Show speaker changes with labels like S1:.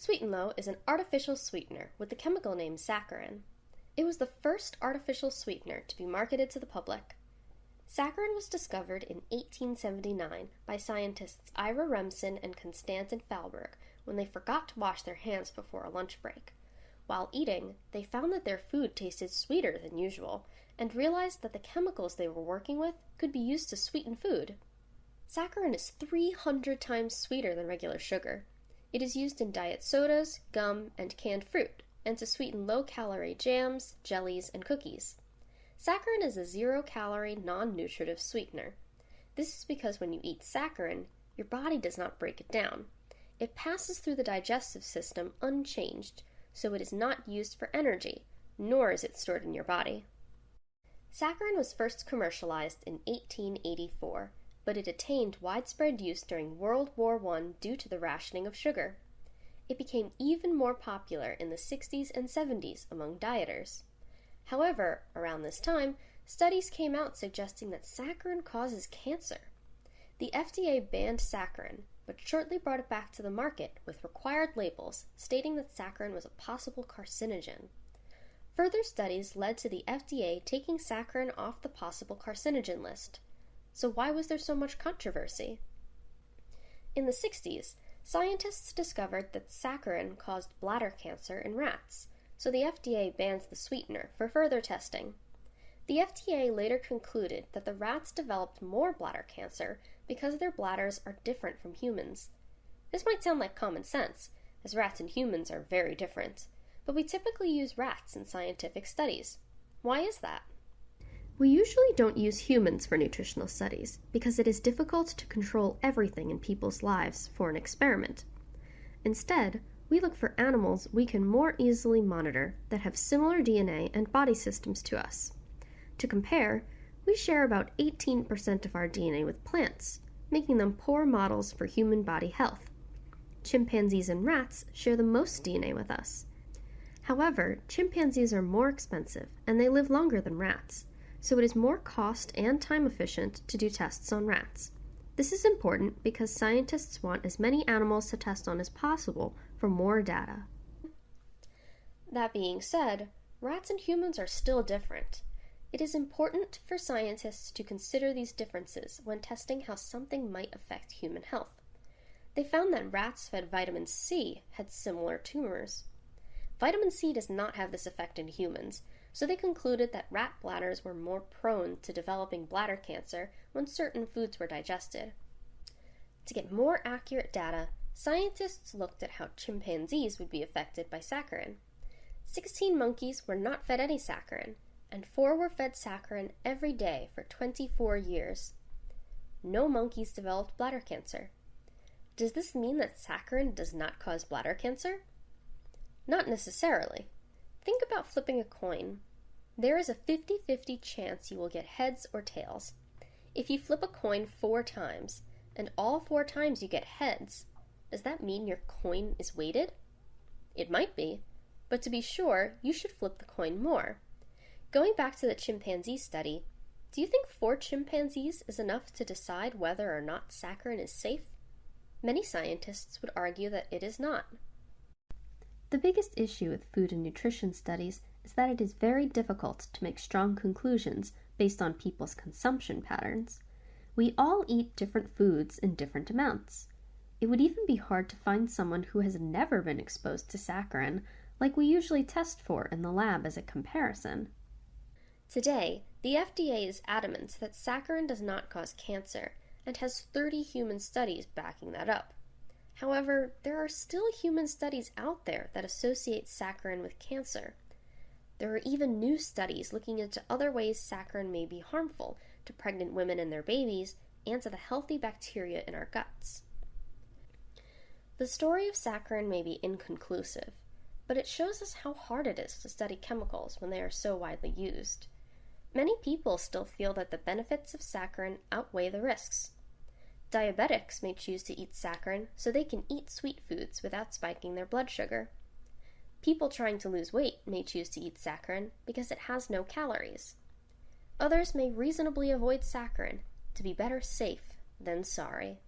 S1: Sweetenlow is an artificial sweetener with the chemical name saccharin. It was the first artificial sweetener to be marketed to the public. Saccharin was discovered in 1879 by scientists Ira Remsen and Konstantin Fallberg when they forgot to wash their hands before a lunch break. While eating, they found that their food tasted sweeter than usual and realized that the chemicals they were working with could be used to sweeten food. Saccharin is 300 times sweeter than regular sugar. It is used in diet sodas, gum, and canned fruit, and to sweeten low-calorie jams, jellies, and cookies. Saccharin is a zero-calorie, non-nutritive sweetener. This is because when you eat saccharin, your body does not break it down. It passes through the digestive system unchanged, so it is not used for energy, nor is it stored in your body. Saccharin was first commercialized in 1884, but it attained widespread use during World War I due to the rationing of sugar. It became even more popular in the 60s and 70s among dieters. However, around this time, studies came out suggesting that saccharin causes cancer. The FDA banned saccharin, but shortly brought it back to the market with required labels stating that saccharin was a possible carcinogen. Further studies led to the FDA taking saccharin off the possible carcinogen list. So why was there so much controversy? In the 60s, scientists discovered that saccharin caused bladder cancer in rats, so the FDA banned the sweetener for further testing. The FDA later concluded that the rats developed more bladder cancer because their bladders are different from humans. This might sound like common sense, as rats and humans are very different, but we typically use rats in scientific studies. Why is that? We usually don't use humans for nutritional studies because it is difficult to control everything in people's lives for an experiment. Instead, we look for animals we can more easily monitor that have similar DNA and body systems to us. To compare, we share about 18% of our DNA with plants, making them poor models for human body health. Chimpanzees and rats share the most DNA with us. However, chimpanzees are more expensive and they live longer than rats, so it is more cost and time efficient to do tests on rats. This is important because scientists want as many animals to test on as possible for more data. That being said, rats and humans are still different. It is important for scientists to consider these differences when testing how something might affect human health. They found that rats fed vitamin C had similar tumors. Vitamin C does not have this effect in humans, so they concluded that rat bladders were more prone to developing bladder cancer when certain foods were digested. To get more accurate data, scientists looked at how chimpanzees would be affected by saccharin. 16 monkeys were not fed any saccharin, and 4 were fed saccharin every day for 24 years. No monkeys developed bladder cancer. Does this mean that saccharin does not cause bladder cancer? Not necessarily. Think about flipping a coin. There is a 50-50 chance you will get heads or tails. If you flip a coin 4 times, and all 4 times you get heads, does that mean your coin is weighted? It might be, but to be sure, you should flip the coin more. Going back to the chimpanzee study, do you think 4 chimpanzees is enough to decide whether or not saccharin is safe? Many scientists would argue that it is not. The biggest issue with food and nutrition studies is that it is very difficult to make strong conclusions based on people's consumption patterns. We all eat different foods in different amounts. It would even be hard to find someone who has never been exposed to saccharin, like we usually test for in the lab as a comparison. Today, the FDA is adamant that saccharin does not cause cancer and has 30 human studies backing that up. However, there are still human studies out there that associate saccharin with cancer. There are even new studies looking into other ways saccharin may be harmful to pregnant women and their babies and to the healthy bacteria in our guts. The story of saccharin may be inconclusive, but it shows us how hard it is to study chemicals when they are so widely used. Many people still feel that the benefits of saccharin outweigh the risks. Diabetics may choose to eat saccharin so they can eat sweet foods without spiking their blood sugar. People trying to lose weight may choose to eat saccharin because it has no calories. Others may reasonably avoid saccharin to be better safe than sorry.